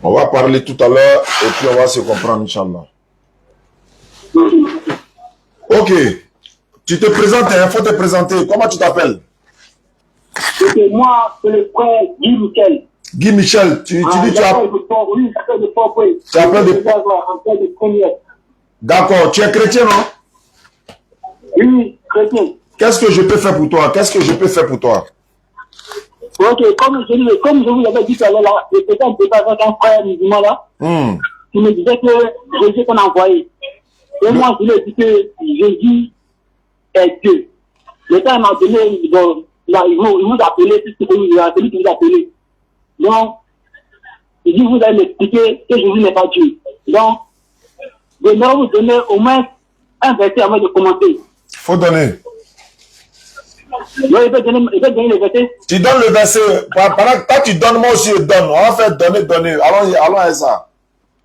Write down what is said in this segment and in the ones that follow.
On va parler tout à l'heure et puis on va se comprendre, Inch'Allah. Ok. Tu te présentes, il faut te présenter. Comment tu t'appelles? Moi, c'est le frère Guy Michel. Guy Michel, tu dis tu as... Oui, j'appelle de Fort-Pouet. Tu appelles de... de première. D'accord. Tu es chrétien, non? Oui, chrétien. Qu'est-ce que je peux faire pour toi? Qu'est-ce que je peux faire pour toi? Ok, comme je vous l'avais dit tout à l'heure, là, le peut-être débat avec un frère musulman là, qui me disait que Jésus qu'on a envoyé. Et moi, je lui ai dit que Jésus est Dieu. Le temps m'a donné, bon, ils m'ont appelé, c'est celui qui vous a appelé. Donc, il dit, vous allez m'expliquer que Jésus n'est pas Dieu. Donc, je vais vous donner au moins un verset avant de commencer. Il faut donner. Oui, il va donner le verset. Tu donnes le verset. Pendant que toi, tu donnes, moi aussi, je donne. On va faire donner. Allons à ça.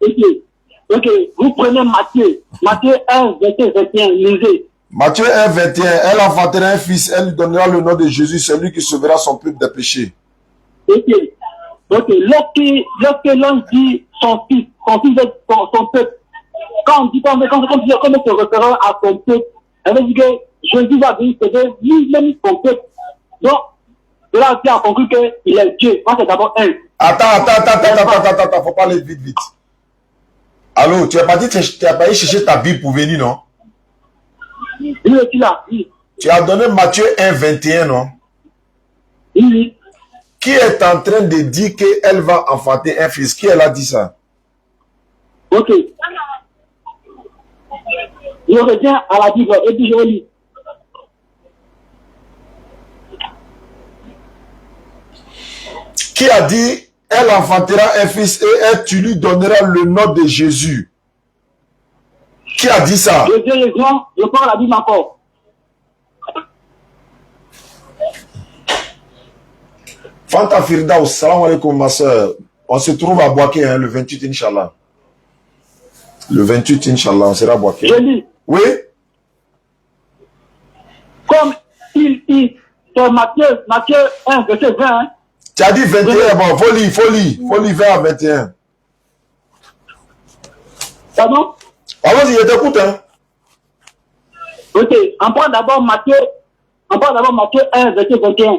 Ok. Vous prenez Matthieu. Matthieu 1, verset 21. Lisez. Matthieu 1, 21. Elle enfantera un fils. Elle lui donnera le nom de Jésus, celui qui sauvera son peuple des péchés. Ok. Lorsque l'homme dit son fils est son peuple, quand on se réfère à son peuple, elle veut dire que Jésus va venir sauver lui-même son peuple. Donc, là, on a conclu qu'il est Dieu. Moi, c'est d'abord un. Attends, faut pas aller vite. Allô, tu as pas dit tu as pas allé chercher ta Bible pour venir, non? Oui, je suis là, oui. Tu as donné Matthieu 1, 21, non? Oui. Qui est en train de dire qu'elle va enfanter un fils? Qui elle a dit ça? Ok. Je reviens à la Bible et puis je lis. Qui a dit elle enfantera un fils et tu lui donneras le nom de Jésus? Qui a dit ça? Je prends la Bible encore. Fanta Firdaus, salam alaikum ma soeur. On se trouve à Boaké, hein, le 28, Inch'Allah. Le 28, Inch'Allah, on sera à Boaké. Je lis. Oui? Comme c'est Matthieu 1, verset 20. Hein. Tu as dit 21, bon, faut lire 20 à 21. Pardon? Allons-y, je t'écoute, hein. Ok, on prend d'abord Matthieu 1, verset 21.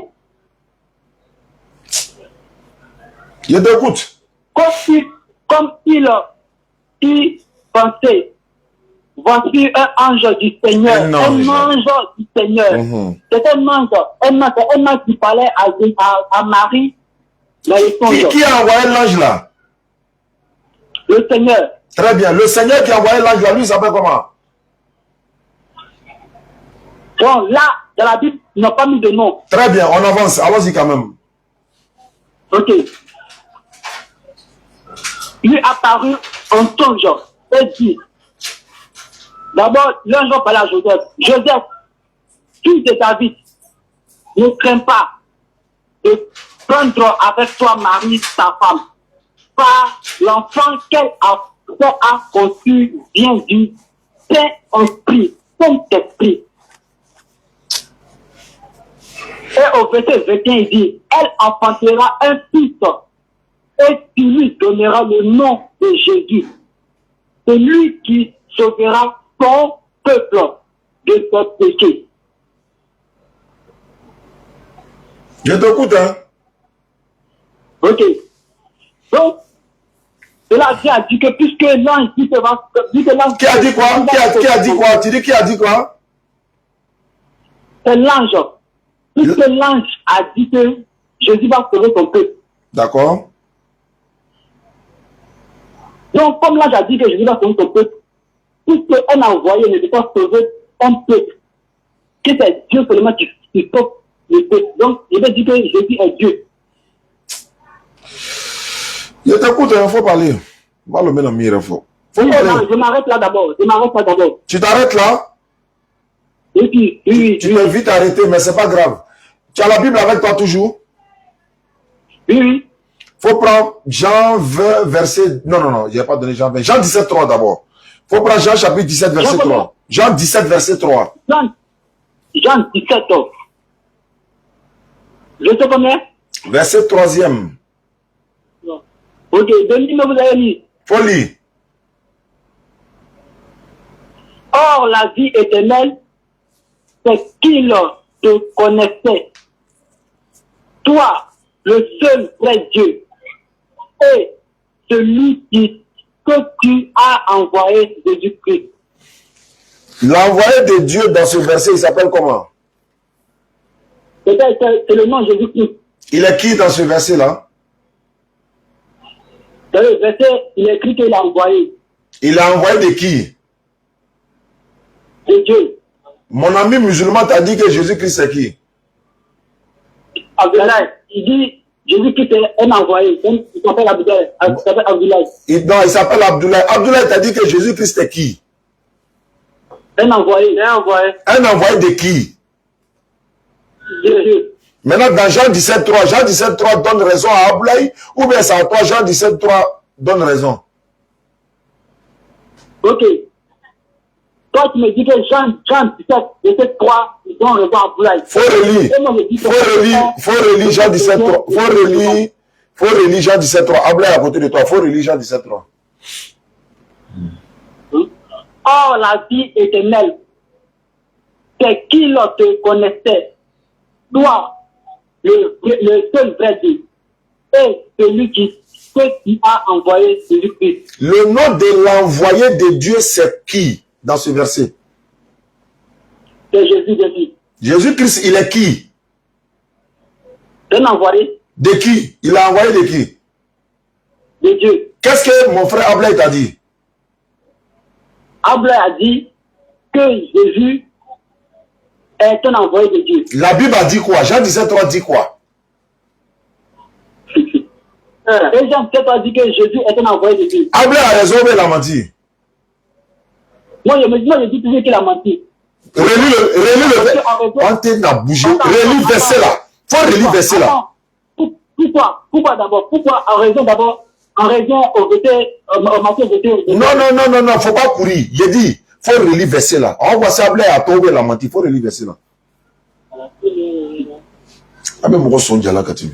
Je t'écoute. Comme il pensait, voici un ange du Seigneur. Un ange du Seigneur. C'est un ange qui parlait à Marie. Qui a envoyé l'ange là? Le Seigneur. Très bien. Le Seigneur qui a envoyé l'ange là, lui, il s'appelle comment? Bon, là, dans la Bible, ils n'ont pas mis de nom. Très bien, on avance. Allons-y quand même. Ok. Lui apparut un songe et dit, d'abord, l'ange va parler à Joseph. Joseph, fils de David, ne crains pas de prendre avec toi Marie, ta femme, car l'enfant qu'elle a conçu vient du Saint-Esprit. Et au verset 21, il dit, elle enfantera un fils et tu lui donneras le nom de Jésus. C'est lui qui sauvera son peuple de ses péchés. Je t'écoute, hein. Ok. Donc, cela a dit que puisque l'ange dit que l'ange... Qui a dit quoi? Qui a dit quoi? Tu dis qui a dit quoi? C'est l'ange. Puisque l'ange a dit que Jésus va sauver son peuple. D'accord. Donc, comme l'ange a dit que Jésus va sauver son peuple, puisqu'on a envoyé ne peut pas sauver un peuple, que c'est Dieu seulement qui sauve le peuple. Donc, il veut dire que Jésus est Dieu. Je t'écoute, il faut parler. Va le mettre dans le mire, faut. Je m'arrête là d'abord. Tu t'arrêtes là? Et puis, oui. Tu peux vite arrêter, mais c'est pas grave. Tu as la Bible avec toi toujours? Oui. Faut prendre Jean 20, verset... Non, je n'ai pas donné Jean 20. Jean 17, 3 d'abord. Faut prendre Jean chapitre 17, verset 3. Jean 17, verset 3. Jean 17, verset combien? Verset 3e. Ok, donnez-moi, vous avez lu. Faut lire. Or, la vie éternelle, c'est qu'il te connaissait, toi, le seul vrai Dieu, et celui que tu as envoyé, Jésus-Christ. L'envoyé de Dieu dans ce verset, il s'appelle comment? C'est le nom de Jésus-Christ. Il est qui dans ce verset-là? Dans le verset, il est écrit qu'il a envoyé. Il a envoyé de qui? De Dieu. Mon ami musulman t'a dit que Jésus-Christ c'est qui? Abdoulaye. Il dit Jésus-Christ est un envoyé. Il s'appelle Abdoulaye. Non, il s'appelle Abdoulaye. Abdoulaye t'a dit que Jésus-Christ est qui? Un envoyé. Un envoyé. Un envoyé de qui? Dieu. Maintenant, dans Jean 17,3, Jean 17,3 donne raison à Abdoulaye, ou bien c'est à toi, Jean 17,3 donne raison? Ok. Toi, tu me dis que Jean 17, verset 3, ils ont raison à Abdoulaye. Faut relire. Faut relire Jean 17,3. Faut relire Jean 17,3. Abdoulaye à côté de toi. Faut relire Jean 17,3. Or, la vie éternelle, c'est qu'il te connaissait, toi, le seul vrai Dieu, et celui que tu as envoyé Jésus-Christ. Le nom de l'envoyé de Dieu, c'est qui dans ce verset? C'est Jésus. Jésus-Christ, il est qui? Un envoyé. De qui? Il a envoyé de qui? De Dieu. Qu'est-ce que mon frère Abdoulaye t'a dit? Abdoulaye a dit que Jésus est un envoyé de Dieu. La Bible a dit quoi? Jean 17,3 dit quoi? Et Jean 17 a dit que Jésus est un envoyé de Dieu. Abdoulaye a raison, mais il a menti. Moi, je dis toujours qu'il a menti. Relis le. On t'a bougé. Relis le verset là. Faut relire le verset là. Pourquoi d'abord? Pourquoi en raison au verset, Non, faut pas courir. J'ai dit, faut relire le verset là. On voit ça, Abdoulaye a tombé, la menti. Faut relire le verset là. Ah, mais mon son là, Katimi.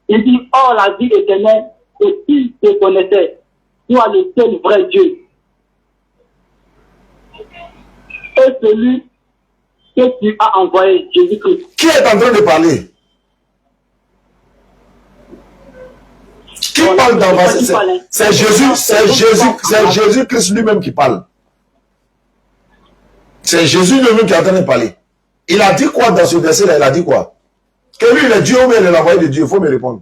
Il dit, oh, la vie éternelle, et s'il te connaissait, toi le seul vrai Dieu, et celui que tu as envoyé, Jésus-Christ. Qui est en train de parler? Qui parle dans verset? C'est Jésus-Christ lui-même qui parle. C'est Jésus lui-même qui est en train de parler. Il a dit quoi dans ce verset-là? Il a dit quoi? Que lui, il est Dieu ou bien il est l'envoyé de Dieu? Il faut me répondre.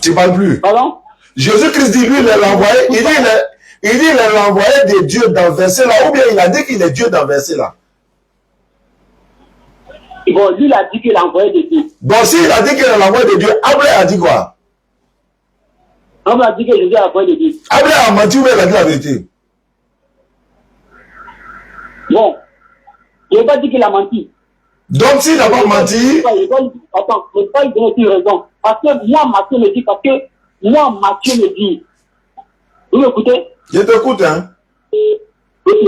Tu ne parles plus. Pardon? Jésus-Christ dit, lui, il est l'envoyé. Il dit, il est l'envoyé de Dieu dans le verset-là. Ou bien il a dit qu'il est Dieu dans le verset-là. Bon, lui, il a dit qu'il est l'envoyé de Dieu. Bon, s'il a dit qu'il est l'envoyé de Dieu, Abdoulaye a dit quoi? Abdoulaye a dit que Jésus est l'envoyé de Dieu. Abdoulaye a menti ou bien il a dit la vérité? Bon. Il n'a pas dit qu'il a menti. Donc, s'il n'a pas menti... Attends, je ne vais pas lui donner raison. Parce que moi, Mathieu me dit, Mathieu me dit. Vous m'écoutez? Je t'écoute, hein. Ok.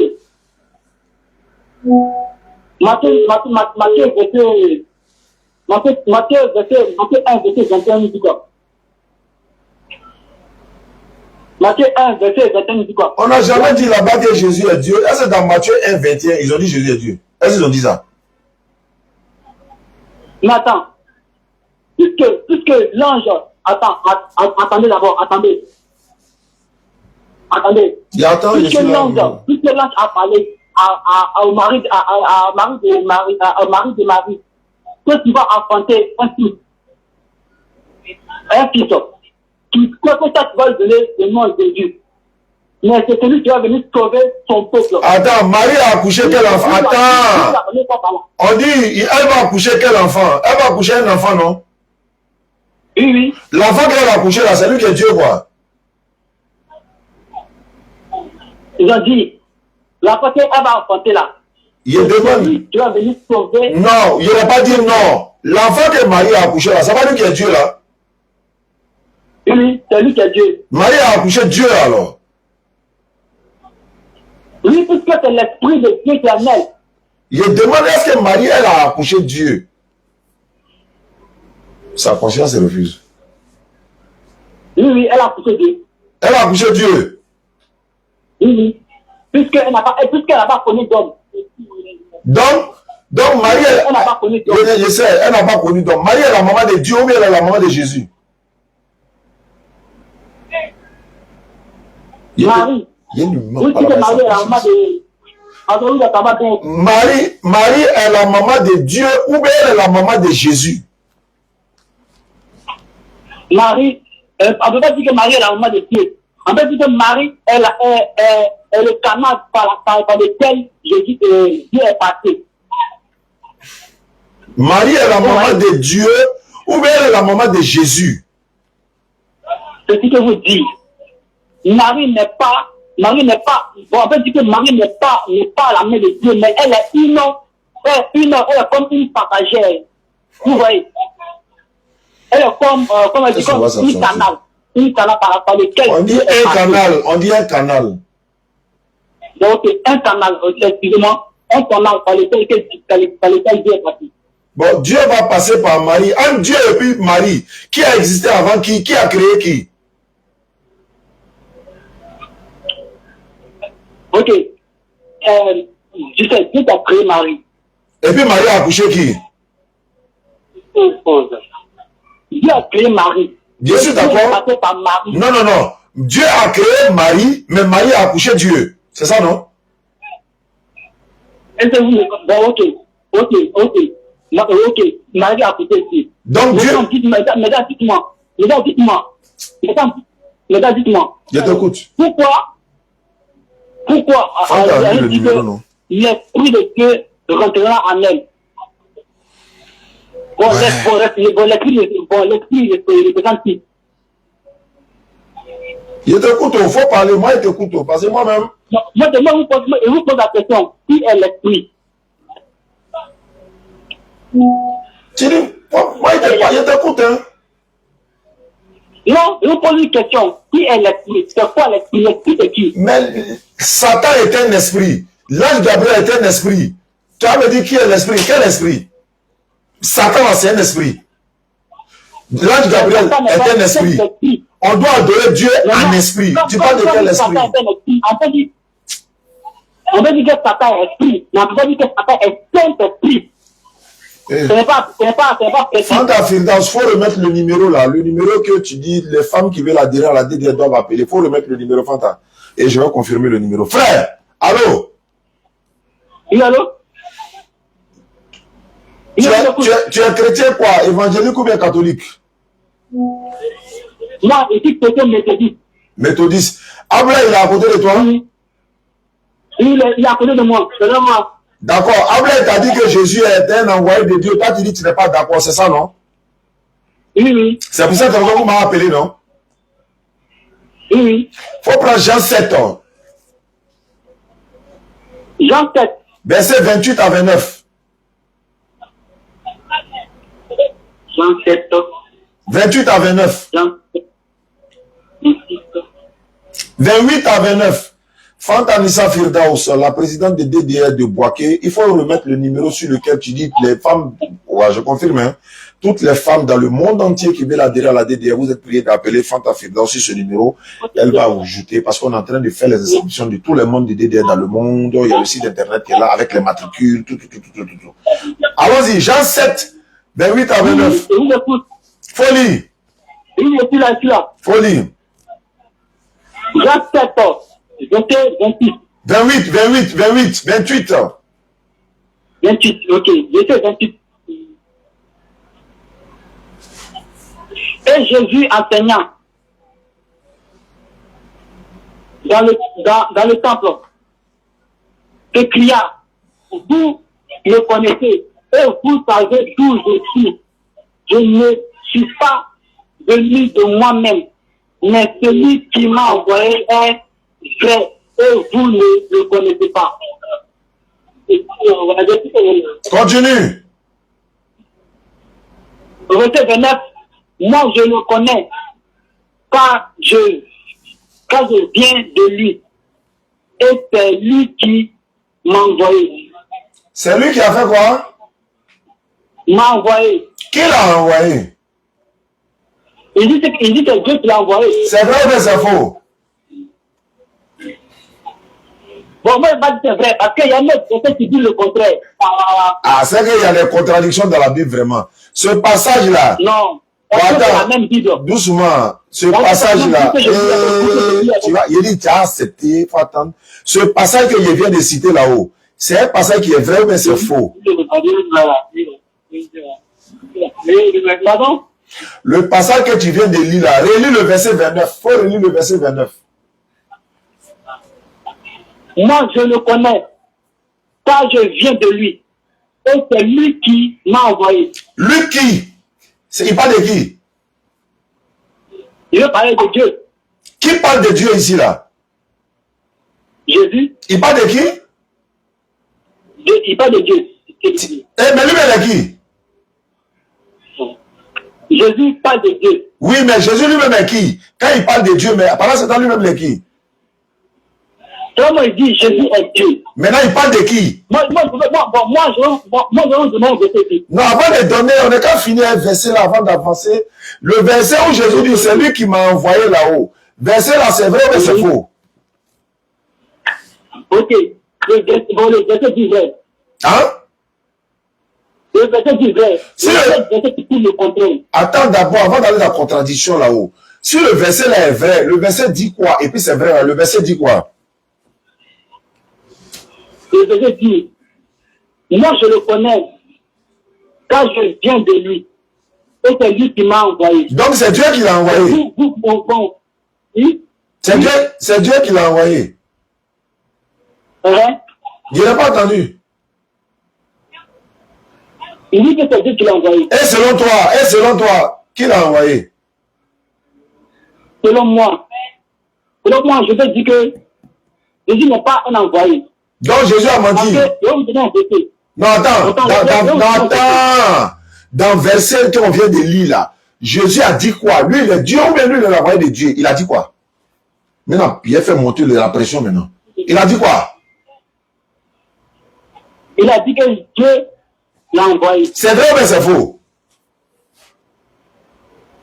Matthieu, verset 1, verset 21, il dit quoi? Matthieu 1, verset 21, il dit quoi? On n'a jamais dit là-bas que Jésus est Dieu. Est-ce que dans Matthieu 1, 21, ils ont dit Jésus est Dieu? Est-ce qu'ils ont dit ça? Mais attends. Puisque l'ange... Attendez d'abord, attendez. Puisque l'ange a parlé au mari de Marie que tu vas affronter un fils. Que ça tu vas lui donner le nom de Dieu. Mais c'est celui qui va venir sauver son peuple. Attends, Marie a accouché quel enfant? Attends. On dit, elle va accoucher quel enfant? Elle va accoucher un enfant, non? Oui. L'enfant qu'elle a accouché là, c'est lui qui est Dieu, quoi. Ils ont dit, l'enfant qu'elle va affronter là. Il demande. Tu vas venir sauver. Non, il n'a pas dit non. L'enfant que Marie a accouché là, c'est pas lui qui est Dieu là. Oui, c'est lui qui est Dieu. Marie a accouché Dieu alors. Oui, puisque c'est l'esprit de Dieu qui est en elle. Je demande est-ce que Marie, elle a accouché Dieu? Sa conscience refuse. Oui, elle a accouché Dieu. Elle a accouché Dieu. Oui. Puisqu'elle n'a pas connu d'homme. Donc Marie, elle n'a pas connu d'homme. Je sais, elle n'a pas connu d'homme. Marie est la maman de Dieu ou bien elle est la maman de Jésus? Marie. Marie est la maman de... Marie est la maman de Dieu ou bien elle est la maman de Jésus? Marie, on ne peut pas dire que Marie est la maman de Dieu. On peut dire que Marie est le canal par lequel Dieu est passé. Marie est la maman de Dieu ou bien elle est la maman de Jésus? C'est ce que vous dites. Marie n'est pas, bon, on peut dire que Marie n'est pas la mère de Dieu, mais elle est elle est comme une passagère. Vous voyez? Elle est comme une canal par lequel on dit un canal, on dit un canal. Donc, un canal, excusez-moi, un canal par lequel Dieu est passé. Bon, Dieu va passer par Marie. Un Dieu et puis Marie. Qui a existé avant qui? Qui a créé qui? Ok. Je sais, Dieu a créé Marie. Et puis Marie a accouché qui? Dieu a créé Marie. Je suis d'accord. Non, non, non. Dieu a créé Marie, mais Marie a accouché Dieu. C'est ça, non? Bon, ok. Marie a accouché Dieu. Donc Dieu... Mesdames, dites-moi. Je t'écoute. Pourquoi l'esprit de Dieu rentrera en elle? L'esprit représente qui? Je t'écoute, il faut parler, moi je t'écoute, parce que moi-même... Je vous pose la question, qui est l'esprit? Tu dis, moi je t'écoute, hein. Non, je vous pose une question, qui est l'esprit? C'est quoi l'esprit? L'esprit c'est qui? Mais Satan est un esprit, l'ange Gabriel est un esprit. Tu as me dit qui est l'esprit? Quel esprit? Satan c'est un esprit. L'ange Gabriel est un esprit. On doit adorer Dieu en esprit. Tu parles de quel esprit? On peut dire que Satan est esprit, mais on peut pas dire que Satan est Saint-Esprit. Ce n'est pas précis. Fanta Firdaus, il faut remettre le numéro là. Le numéro que tu dis, les femmes qui veulent adhérer à la DDR doivent appeler. Il faut remettre le numéro, Fanta. Et je vais confirmer le numéro. Frère, allô? Oui, allô? Tu es chrétien quoi? Évangélique ou bien catholique? Moi, je suis chrétien méthodiste. Méthodiste. Abla, il est à côté de toi? Oui. Il est à côté de moi. C'est moi. D'accord. Abla t'a dit que Jésus est un envoyé de Dieu. Toi, tu dis que tu n'es pas d'accord. C'est ça, non? Oui. C'est pour ça que vous m'avez appelé, non? Oui. Faut prendre Jean 7. Jean 7. Verset 28 à 29. Jean 7. 28 à 29. Jean 7. 28 à 29. Fanta Nissa Firdaus, la présidente de DDR de Boaké, il faut remettre le numéro sur lequel tu dis les femmes, ouais, je confirme, hein, toutes les femmes dans le monde entier qui veulent adhérer à la DDR, vous êtes priés d'appeler Fanta Firdaus sur ce numéro. Elle va vous ajouter parce qu'on est en train de faire les inscriptions de tout le monde de DDR dans le monde. Il y a le site internet qui est là avec les matricules, tout. Allons-y, Jean 7, 28 à 29. Folie. Folie. Jean 7. 28. 28, ok. Verset 28. Et Jésus enseignant dans le temple s'écria, vous me connaissez et vous savez d'où je suis. Je ne suis pas venu de moi-même, mais celui qui m'a envoyé est vrai et vous ne le connaissez pas. Continue. Verset 29. Moi je le connais car je viens de lui et c'est lui qui m'a envoyé. C'est lui qui a fait quoi? Il m'a envoyé. Qui l'a envoyé? Il dit que Dieu qui l'a envoyé. C'est vrai ou bien c'est faux? Bon, moi, je ne vais pas dire c'est vrai, parce qu'il y a un autre qui dit le contraire. Ah, c'est qu'il y a des contradictions dans la Bible, vraiment. Ce passage-là. Non. C'est la même Bible. Doucement. Ce passage-là. Tu vois, il dit, tu as accepté, il faut attendre. Ce passage que je viens de citer là-haut, c'est un passage qui est vrai ou bien c'est faux? Pardon? Le passage que tu viens de lire là, relis le verset 29. Il faut relire le verset 29. Moi, je le connais, car je viens de lui. Et c'est lui qui m'a envoyé. Lui qui? Il parle de qui? Il veut parler de Dieu. Qui parle de Dieu ici là? Jésus. Il parle de qui? Il parle de Dieu. Mais lui-même est qui? Jésus parle de Dieu. Oui, mais Jésus lui-même est qui? Quand il parle de Dieu, mais pendant ce temps lui-même est qui? Comment il dit Jésus est Dieu? Maintenant, il parle de qui? Moi, je vais donner un verset. Non, avant de donner, on n'est qu'à finir un verset là avant d'avancer. Le verset où Jésus dit, c'est lui qui m'a envoyé là-haut. Verset là, c'est vrai ou c'est faux? Ok. Le verset dit vrai. Hein? Le verset dit vrai. Si le verset qui dit le contraire. Attends d'abord, avant d'aller dans la contradiction là-haut. Si le verset là est vrai, le verset dit quoi? Et puis c'est vrai, là, le verset dit quoi? Le verset dit, moi je le connais, car je viens de lui. Et c'est lui qui m'a envoyé. Donc c'est Dieu qui l'a envoyé. Oui? C'est Dieu qui l'a envoyé. Hein? Je n'ai pas entendu. Il dit que c'est Dieu qui l'a envoyé. Et selon toi, qui l'a envoyé? Selon moi, je peux dire que Jésus n'est pas un envoyé. Donc Jésus a menti. Non, attends. Dans le verset qu'on vient de lire là, Jésus a dit quoi? Lui, il est Dieu ou bien lui, il est l'envoyé de Dieu? Il a dit quoi? Maintenant, Pierre fait monter la pression maintenant. Il a dit quoi? Il a dit que Dieu l'a envoyé. C'est vrai ou bien c'est faux?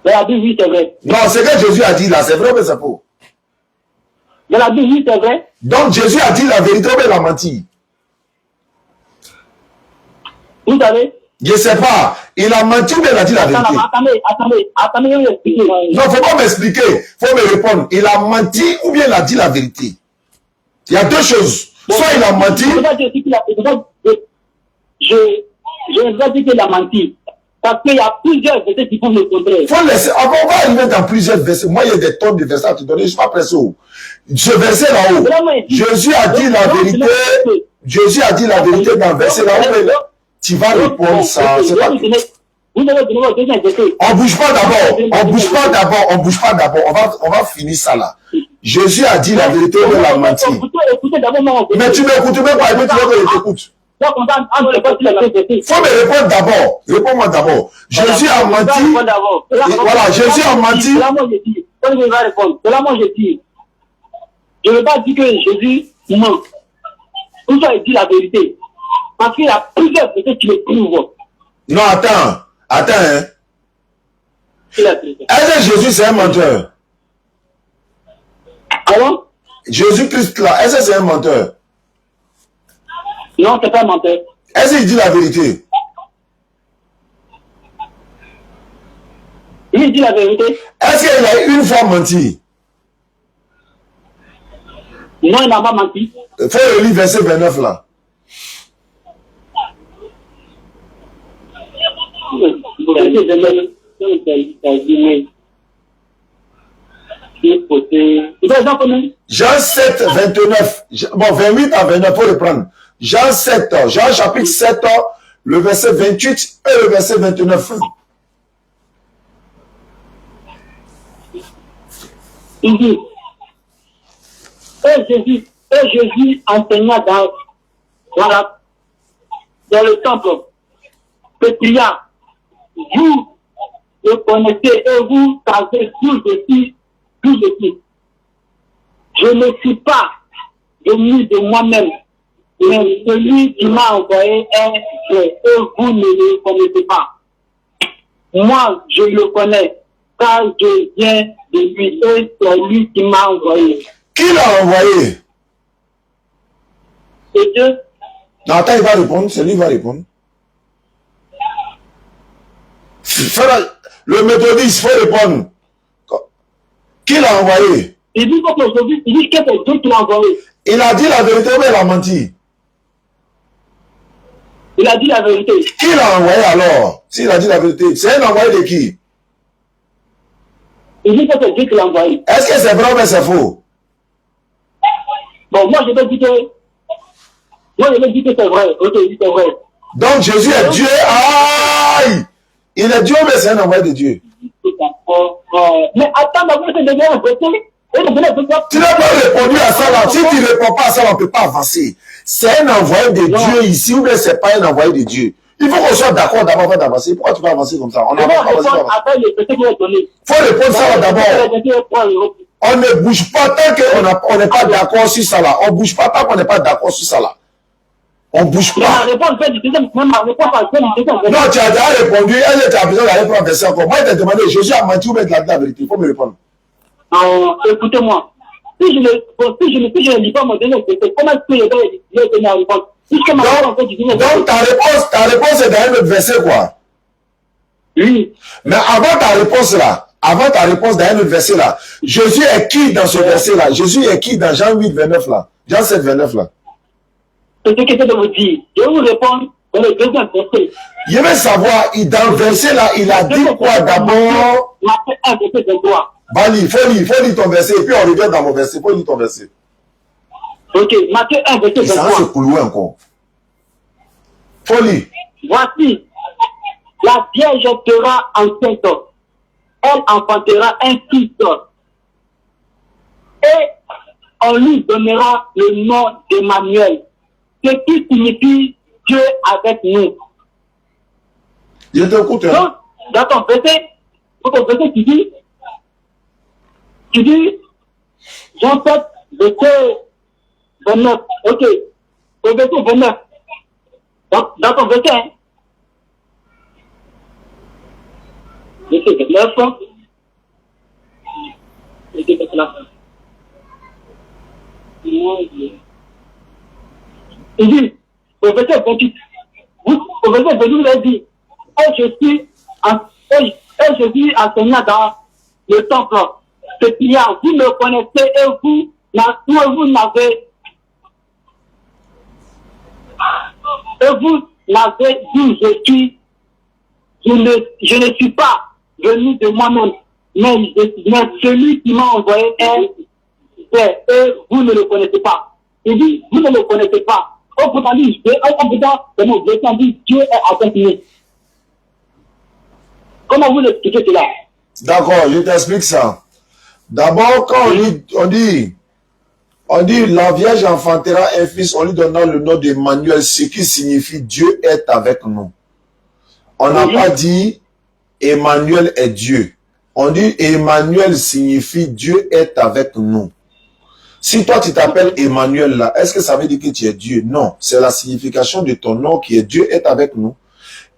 Il a dit oui, c'est vrai. Non, c'est que Jésus a dit là, c'est vrai ou bien c'est faux? Il a dit oui, c'est vrai. Donc Jésus a dit la vérité ou bien il a menti? Vous savez? Je ne sais pas. Il a menti ou bien il a dit la vérité? Attendez, je vais expliquer. Non, il ne faut pas m'expliquer. Il faut me répondre. Il a menti ou bien il a dit la vérité? Il y a deux choses. Soit il a menti. Je vais dire qu'il a menti. Parce qu'il y a plusieurs versets qui font le contraire. Il faut laisser. On va arriver dans plusieurs versets. Moi, il y a des tonnes de versets à te donner. Je ne suis pas pressé. Ce verset là-haut. Jésus a dit la vérité. Jésus a dit la vérité dans le verset là-haut. Tu vas répondre ça. Pas... On ne bouge pas d'abord. On va finir ça là. Jésus a dit la vérité ou il a menti. Mais tu m'écoutes même pas. Tu veux que je t'écoute. Il faut me répondre d'abord. Réponds-moi d'abord. Jésus a menti. Voilà, Jésus a menti. Je ne veux pas dire que Jésus ment. Ou soit il dit la vérité. Parce qu'il y a plusieurs versets qui le prouvent. Non, attends. Hein. Est-ce que Jésus c'est un menteur? Alors? Jésus-Christ là, est-ce que c'est un menteur? Non, c'est pas un menteur. Est-ce qu'il dit la vérité? Il dit la vérité. Est-ce qu'il a une fois menti? Non, il n'a pas menti. Il faut relire verset 29 là. Jean 7, 29. Bon, 28 à 29, pour reprendre. Jean 7, Jean chapitre 7, le verset 28 et le verset 29. Il dit, et Jésus enseigna dans le temple, que cria, vous le connaissez et vous savez tout de suite. Je ne suis pas venu de moi-même, Mais celui qui m'a envoyé est vrai, et vous ne le connaissez pas. Moi, je le connais, car je viens de lui, et c'est lui qui m'a envoyé. Qui l'a envoyé? C'est Dieu. Non, attends, il va répondre, c'est lui qui va répondre. Le méthodiste, il faut répondre. Qui l'a envoyé? Il dit qu'aujourd'hui, il dit que c'est Dieu qui l'a envoyé. Il a dit la vérité ou il a menti? Il a dit la vérité. Qui l'a envoyé alors? S'il a dit la vérité, c'est un envoyé de qui? Il dit que c'est Dieu qui l'a envoyé. Est-ce que c'est vrai ou c'est faux? Bon, moi je vais dire que... Moi je vais dire que c'est vrai. Ok, c'est vrai. Donc Jésus est Dieu. Aïe! Il est Dieu, mais c'est un envoyé de Dieu. Mais attends, d'abord, c'est devenu un verset. Tu n'as pas répondu à ça là. Si tu ne réponds pas à ça, on ne peut pas avancer. C'est un envoyé de Dieu ici ou bien c'est pas un envoyé de Dieu? Il faut qu'on soit d'accord d'abord avant d'avancer. Pourquoi tu vas avancer comme ça? On n'a pas avancé. Il faut répondre ça là d'abord. On ne bouge pas tant qu'on n'est pas d'accord sur ça là. On ne bouge pas tant qu'on n'est pas d'accord sur ça là. On ne bouge pas. Non, tu as déjà répondu. Elle a besoin d'aller prendre un verset encore. Moi, je t'ai demandé, Jésus a menti ou bien il a dit la vérité. Il faut me répondre. Écoutez-moi. Si je ne lis pas mon dernier verset, comment est-ce que je vais donner la réponse? Donc ta réponse est dans un autre verset quoi? Oui. Mais avant ta réponse là, avant ta réponse dans un autre verset là, Jésus est qui dans ce verset là? Jésus est qui dans Jean 8, 29 là? Jean 7, 29 là? C'est ce que je vais vous dire. Je vais vous répondre dans le deuxième verset. Je veux savoir, dans le verset là, il a dit quoi d'abord? Matthieu 1, verset 23. Bali, il faut lire ton verset, et puis on revient dans mon verset, il faut lire ton verset. Ok, Matthieu 1, verset 23. Ça se couler encore. Faut lire. Voici, la Vierge sera enceinte. Elle enfantera un fils. Et on lui donnera le nom d'Emmanuel, ce qui signifie Dieu avec nous. Je t'écoute. Donc, dans ton verset, tu dis, Jean 7, verset 29. Ok, au verset 29. Dans ton verset, hein? Verset 29. Verset 29. Il dit, au verset 28, au verset 28, il dit, je suis enseignant dans le temple. Ce client, vous me connaissez et vous n'avez dit, je ne suis pas venu de moi-même, mais celui qui m'a envoyé est, et vous ne le connaissez pas. Il dit, vous ne le connaissez pas. Au bout d'un Dieu est avec nous. Comment vous l'expliquez cela? D'accord, je t'explique ça. D'abord, quand on dit la Vierge enfantera un fils, on lui donnera le nom d'Emmanuel, ce qui signifie Dieu est avec nous. On n'a pas dit Emmanuel est Dieu. On dit Emmanuel signifie Dieu est avec nous. Si toi tu t'appelles Emmanuel là, est-ce que ça veut dire que tu es Dieu? Non, c'est la signification de ton nom qui est Dieu est avec nous.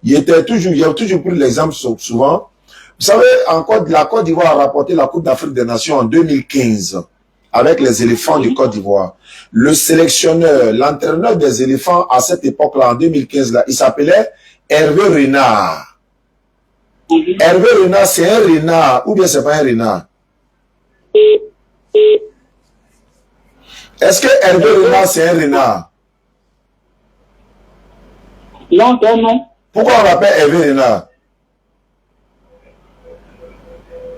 J'ai toujours pris l'exemple souvent. Vous savez, la Côte d'Ivoire a rapporté la Coupe d'Afrique des Nations en 2015 avec les éléphants du Côte d'Ivoire. Le sélectionneur, l'entraîneur des éléphants à cette époque-là, en 2015 là, il s'appelait Hervé Renard. Hervé Renard, c'est un renard ou bien c'est pas un renard? Est-ce que Hervé Renard, c'est un renard? Non, c'est un nom. Pourquoi on l'appelle Hervé Renard?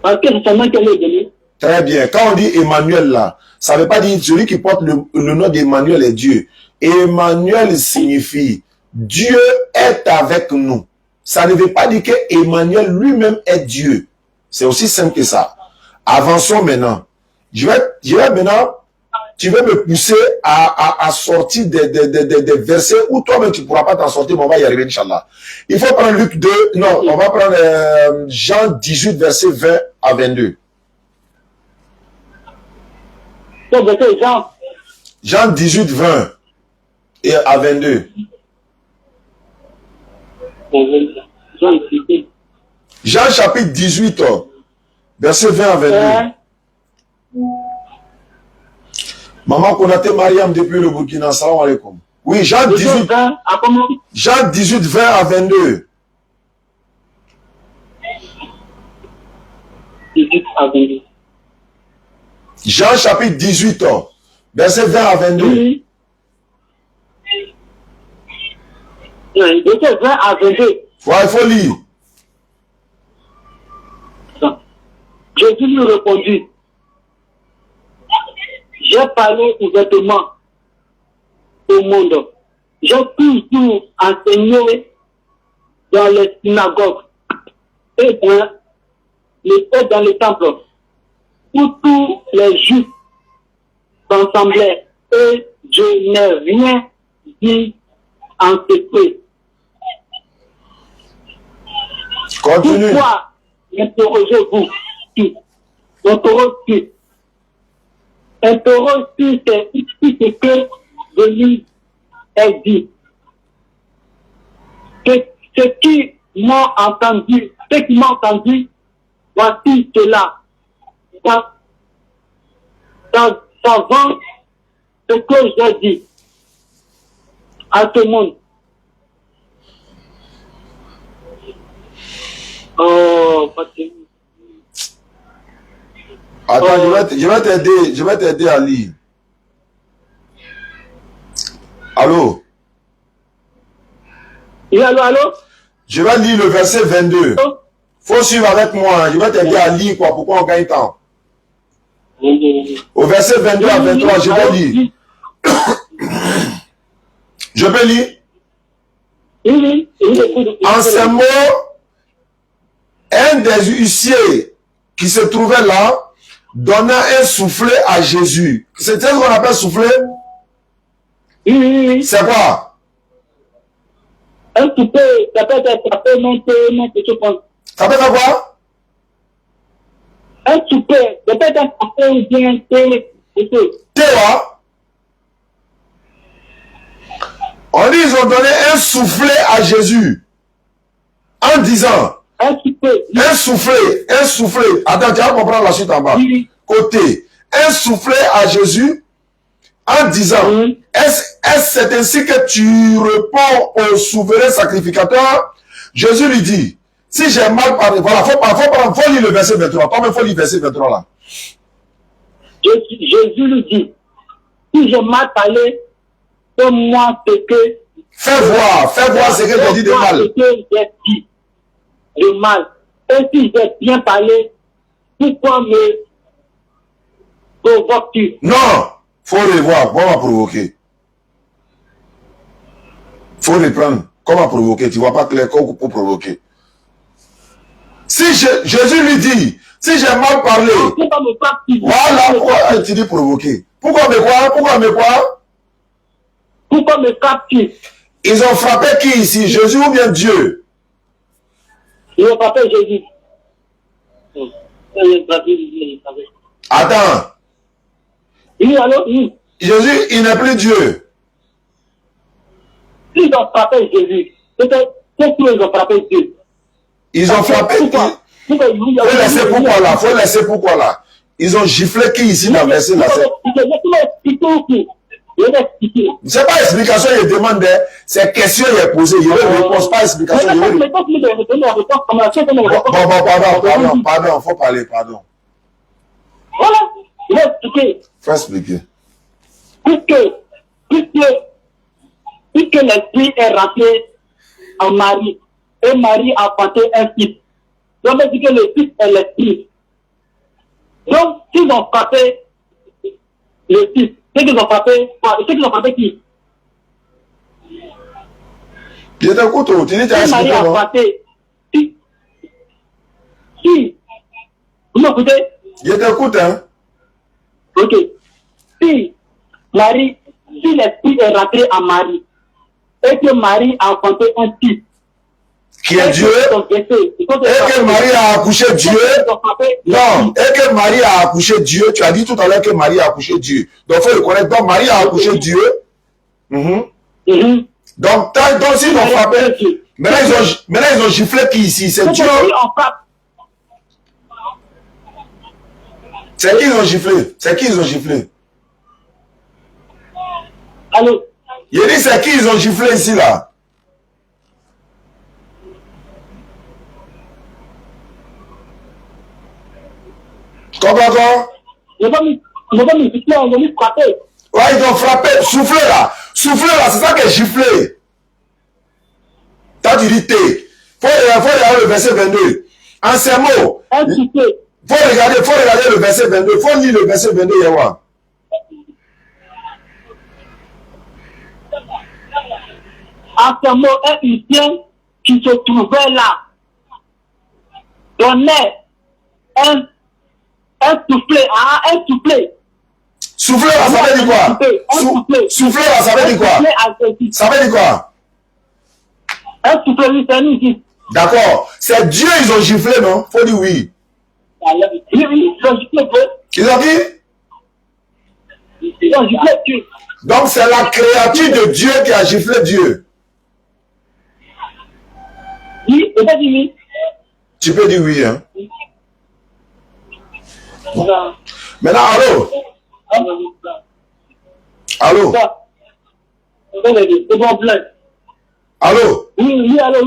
Parce que c'est seulement qu'elle est venue. Très bien. Quand on dit Emmanuel là, ça ne veut pas dire celui qui porte le nom d'Emmanuel est Dieu. Emmanuel signifie Dieu est avec nous. Ça ne veut pas dire que Emmanuel lui-même est Dieu. C'est aussi simple que ça. Avançons maintenant. Je vais maintenant, tu vas me pousser à sortir des versets où toi-même tu ne pourras pas t'en sortir, mais on va y arriver, Inch'Allah. Il faut prendre Luc 2, non, on va prendre Jean 18, verset 20 à 22. Jean 18, 20. et à 22. Jean chapitre 18, verset 20 à 22. Maman Konate Mariam depuis le Burkina, salam alaikum. Oui, Jean 18, Jean 18, 20 à 22. 18 à 22. Jean chapitre 18, verset 20 à 22. Oui. Verset 20 à 22. Ouais, il faut lire. Jésus lui répondit, j'ai parlé ouvertement au monde. J'ai toujours enseigné dans les synagogues et dans les temples où tous les Juifs s'assemblaient et je n'ai rien dit en secret. Continue. Pourquoi m'interrogez-vous? Interroge-tu ce que je lui ai dit. Ce qui m'a entendu, voici cela. Savant ce que j'ai dit à tout le monde. Oh, attends, je vais t'aider à lire. Allô? Oui, allô? Je vais lire le verset 22. Faut suivre avec moi. Je vais t'aider à lire quoi, pourquoi on gagne temps. Au verset 22 à 23, je vais lire. Je peux lire? Oui. En ces mots, un des huissiers qui se trouvait là donna un soufflet à Jésus. C'est ce qu'on appelle soufflet? Oui. C'est quoi? Un soufflet, ça peut être frappé, Ça peut faire quoi? Un soufflet, ça peut être frappé ou bien Théo. On dit ils ont donné un soufflet à Jésus en disant un soufflet. Attends, tu vas comprendre la suite en bas. Oui. Côté, un soufflet à Jésus en disant, c'est ainsi que tu réponds au souverain sacrificateur? Jésus lui dit, si j'ai mal parlé, voilà, faut lire le verset 23. Toi-même, faut lire le verset 23 là. Jésus lui dit, si j'ai mal parlé, fais-moi ce que... Fais voir ce que j'ai dit de mal. Ce que j'ai dit de mal. Et si j'ai bien parlé, pourquoi me provoques-tu? Non, faut revoir, comment provoquer. Faut reprendre, comment provoquer, tu vois pas clair pour provoquer. Si Jésus lui dit, si j'ai mal parlé, voilà pourquoi tu dis provoquer. Pourquoi me quoi? Pourquoi me frappes-tu? Ils ont frappé qui ici, Jésus ou bien Dieu? Ils ont frappé Jésus. Attends. Oui, allô? Oui. Jésus, il n'est plus Dieu. Ils ont frappé Jésus. Qu'est-ce qu'ils ont frappé Dieu? Ils ont frappé qui? Faut laisser pourquoi là. Ils ont giflé qui ici dans le verset là? C'est pas explication, il demande, c'est question, il est posé, il ne répond pas explication. Pardon, faut parler, pardon. Voilà, il va expliquer. Faut expliquer. Puisque l'esprit est rentré en Marie, et Marie a enfanté un fils. Donc, on dit que le fils est l'esprit. Donc, s'ils ont frappé le fils, c'est qu'ils ont frappé qui? Je t'écoute, tu dis que tu as Marie expliqué, a non? frappé. Si. Vous m'écoutez? Je t'écoute, hein? Ok. Si l'esprit est rentré en Marie, et que Marie a enfanté un fils, qui est Dieu, et que Marie a accouché Dieu. Non, et que Marie a accouché Dieu. Tu as dit tout à l'heure que Marie a accouché Dieu. Donc, il faut le connaître. Donc, Marie a accouché Dieu. Donc, s'ils ont frappé, maintenant ils ont giflé qui ici? C'est Dieu. C'est qui ils ont giflé? C'est qui ils ont giflé? Allô? Il dit c'est qui ils ont giflé ici là? Comment? Ils ont mis gifler, ils ont mis frapper. Ouais, ils ont frappé, soufflé là, c'est ça qui est giflé. T'as dit T. Faut regarder le verset 22. En ces mots, faut regarder le verset 22. Faut lire le verset 22, Yawa. En ce mot, un Hussien qui se trouvait là donnait un soufflet. Souffler là, ça veut dire quoi? Souffler là, ça veut dire quoi? Ça veut dire quoi? Un soufflet, oui, c'est un outil. D'accord. C'est Dieu, ils ont giflé, non? Faut dire oui. Oui, ils ont giflé Dieu. Ils ont dit? Ils ont giflé Dieu. Donc c'est la créature de Dieu qui a giflé Dieu. Oui, et pas dit oui. Tu peux dire oui, hein? Maintenant, allô? Allô? Allô? Oui, allô,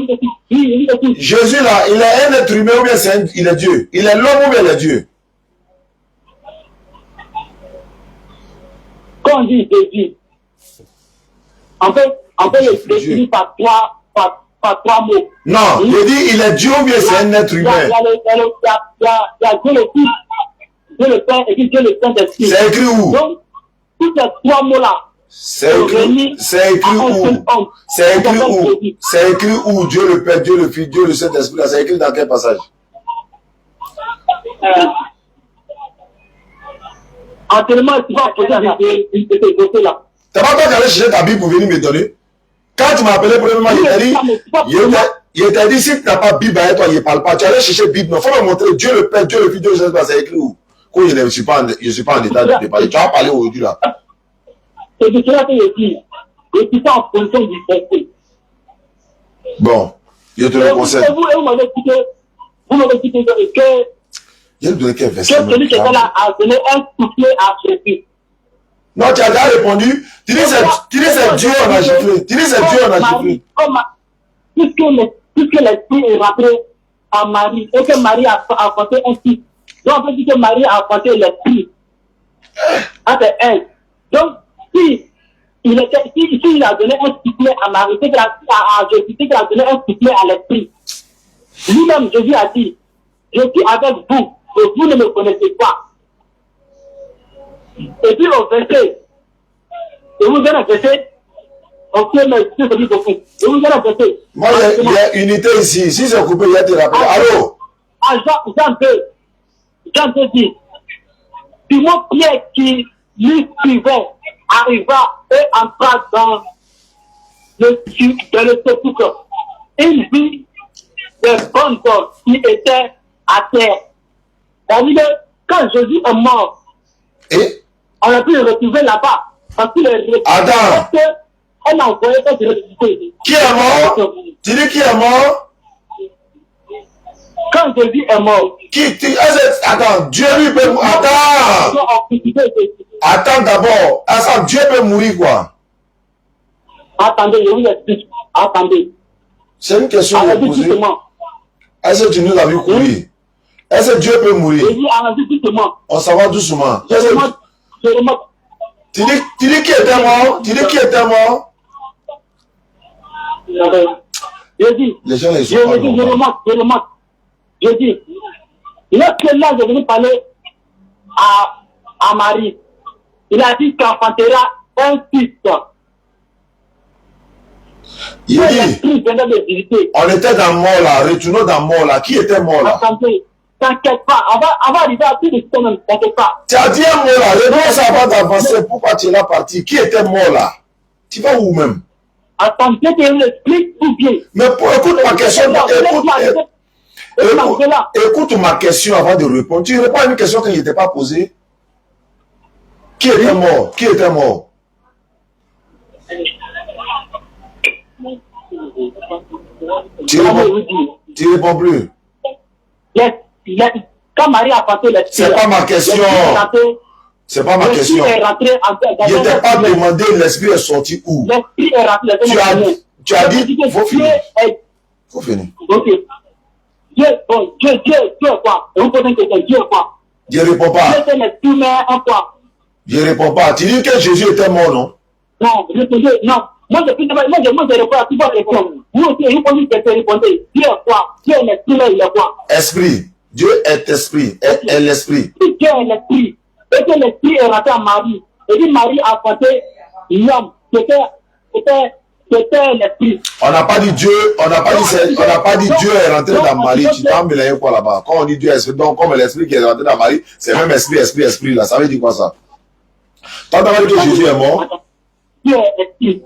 oui. Jésus là, il est un être humain ou bien il est Dieu? Il est l'homme ou bien il est Dieu? Quand on dit Jésus, en fait, il est défini par trois mots. Non, je dis il est Dieu ou bien c'est un être humain? Il y a Dieu le Fils, Dieu le Père et puis Dieu le Saint-Esprit. C'est écrit où? Donc, tous ces trois mots-là. C'est écrit où? C'est écrit où? Dieu le Père, Dieu le Fils, Dieu le Saint-Esprit. C'est écrit dans quel passage? Entièrement, tu vas poser ces dossiers-là. T'as pas peur d'aller chercher ta Bible pour venir me donner? Quand tu m'as appelé premièrement, il t'a dit si tu n'as pas Bible avec toi, il ne parle pas. Tu allais chercher Bible. Il faut me montrer Dieu le Père, Dieu le Fils, Dieu le Saint-Esprit. C'est écrit où? Quand je ne suis pas en état de parler. Tu vas parler aujourd'hui là. C'est de cela que je dis. Et c'est en fonction du verset. Bon, je te le conseille. Vous m'avez dit que je vais te donner quel verset? que celui qui était là a donné un soufflet à Jésus. Non, tu as déjà répondu. Tu dis c'est Dieu, on a giflé. Tu dis c'est Dieu, on a giflé. Puisque l'esprit est rentré à Marie et que Marie a apporté un fils. Donc on peut dire que Marie a apporté l'esprit. Donc, s'il a donné un soufflet à Marie, c'est à Jésus, c'est qu'il a donné un soufflet à l'esprit. Lui-même, Jésus a dit, je suis avec vous, et vous ne me connaissez pas. Et puis au verset, je vous donne un verset, ok, mais je vous dis beaucoup. Je vous donne un verset. Moi, il y a unité ici. Si c'est coupé, il y a te rappeler. Allô? Jean 2 dit, Simon Pierre qui lui suivait arriva et entra dans le sépulcre. Il vit des bonnes hommes qui étaient à terre. C'est-à-dire, quand Jésus est mort, et on a pu le retrouver là-bas. Parce qu'il est ressuscité. Attends. On a envoyé quand il est ressuscité. Qui est mort? Tu dis qui est mort? Quand Jésus est mort. Attends, Dieu lui peut mourir. Attends d'abord. Dieu peut mourir quoi? Attendez, je vous explique. Attendez. C'est une question à poser. Est-ce que tu nous as vu courir? Est-ce que Dieu peut mourir? On s'en va doucement. Tu dis qui était mort? Tu dis qui était mort? Je dis. Les gens, je dis. Lorsque là, je venu parler à Marie, il a dit qu'il enfantera un fils. Il dit, on était dans mort là, retournons dans mort là. Qui était mort là? Attendez, t'inquiète pas, on va arriver à tout de suite, t'inquiète pas. Tu as dit un mot là, réponse avant d'avancer, pourquoi tu es là parti? Qui était mort là? Tu vas où même? Attendez, je vous explique tout bien. Mais écoute ma question, écoute ma question avant de répondre. Tu réponds à une question qui n'était pas posée. Qui était mort? Qui était mort? Tu réponds plus. Quand Marie a passé l'esprit, c'est pas ma question. C'est pas ma question. Je n'ai pas demandé l'esprit est sorti où. L'esprit est rentré. Tu as dit, il faut finir. Faut finir. Ok. Dieu est quoi? Et vous posez une question, Dieu est quoi? Je ne réponds pas. Dieu est l'esprit, mais en quoi? Je ne réponds pas. Tu dis que Jésus était mort, non? Non, non. Moi, je réponds à tout votre répondre. Vous aussi, vous posez une question, répondez. Dieu est quoi? Dieu est l'esprit, mais il est quoi? Esprit. Dieu est esprit. Est l'esprit. Dieu est l'esprit. Et que l'esprit est rentré à Marie. Et puis Marie a porté l'homme. C'était l'esprit. On n'a pas dit Dieu, on n'a pas dit Dieu est rentré dans Marie. Tu t'en mets quoi là-bas? Quand on dit Dieu est esprit, donc comme l'esprit qui est rentré dans Marie, c'est même esprit là. Ça veut dire quoi ça? Quand on dit que Jésus est mort, Dieu est esprit.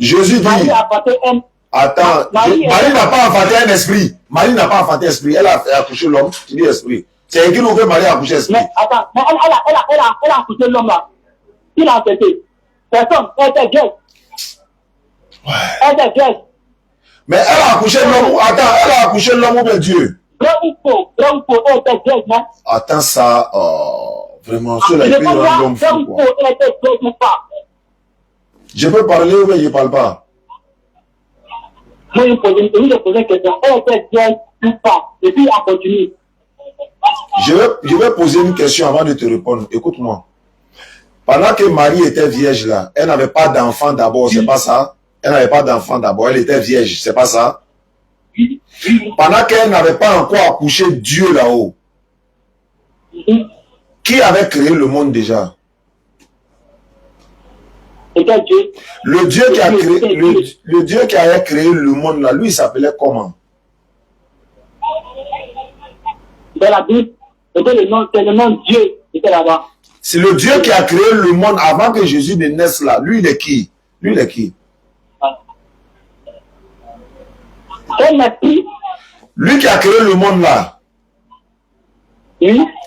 Jésus dit. Marie a porté un. Attends, Marie n'a pas enfanté un esprit. Marie n'a pas enfanté un esprit. Elle a accouché l'homme. Tu dis esprit. C'est écrit où que Marie a accouché esprit. Mais attends, mais elle a accouché l'homme là. Qui l'a enfanté? Personne. Elle était guette. Elle était guette. Mais elle a accouché l'homme. Attends, elle a accouché l'homme ou bien Dieu? Vrai ou faux, elle était guette, non? Attends ça, vraiment, cela est plus l'homme fou, quoi. Elle était guette ou pas? Je peux parler ou bien je ne parle pas? Moi, je posais une question. Elle était guette ou pas? Et puis, elle continue. Je vais poser une question avant de te répondre. Écoute-moi. Pendant que Marie était vierge là, elle n'avait pas d'enfant d'abord, c'est pas ça? Elle n'avait pas d'enfant d'abord, elle était vierge, c'est pas ça? Pendant qu'elle n'avait pas encore accouché Dieu là-haut, qui avait créé le monde déjà? C'était Dieu. Le Dieu qui a créé, le Dieu qui avait créé le monde là, lui il s'appelait comment? Dans la Bible, c'était le nom Dieu qui était là-bas. C'est le Dieu qui a créé le monde avant que Jésus ne naisse là. Lui, il est qui? Lui, il est qui? Lui qui a créé le monde là.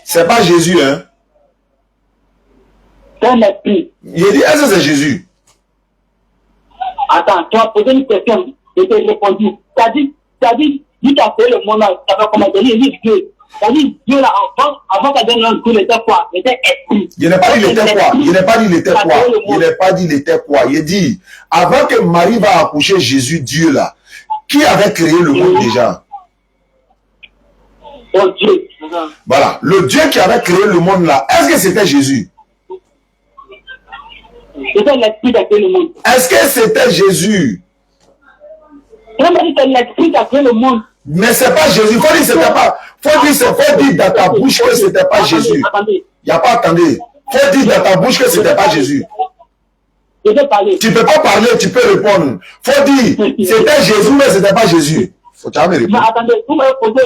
C'est pas Jésus, hein? C'est un esprit. Il a dit, est-ce que c'est Jésus? Attends, tu as posé une question, je t'ai répondu. Tu as dit, lui qui a créé le monde là, tu as commencé à dire Dieu. Tu as dit Dieu là, avant qu'elle donne un coup, il était quoi? Il était esprit. Il n'a pas dit il était quoi? Il n'a pas dit il était quoi? Il n'a pas dit il était quoi? Il dit, avant que Marie va accoucher Jésus, Dieu là, qui avait créé le monde déjà? Oh Dieu. Voilà, le Dieu qui avait créé le monde là, est-ce que c'était Jésus? C'était l'esprit qui a créé le monde. Est-ce que c'était Jésus? On m'a dit que c'est l'esprit qui a créé le monde. Mais c'est pas Jésus. Faut dire c'était pas. Faut dire dans ta bouche que c'était pas Jésus. Il n'y a pas attendez. Faut dire dans ta bouche que c'était pas Jésus. Je peux parler. Tu peux pas parler, tu peux répondre. Faut dire c'était Jésus mais c'était pas Jésus. Faut jamais Mais répondre. attendez, vous m'avez posé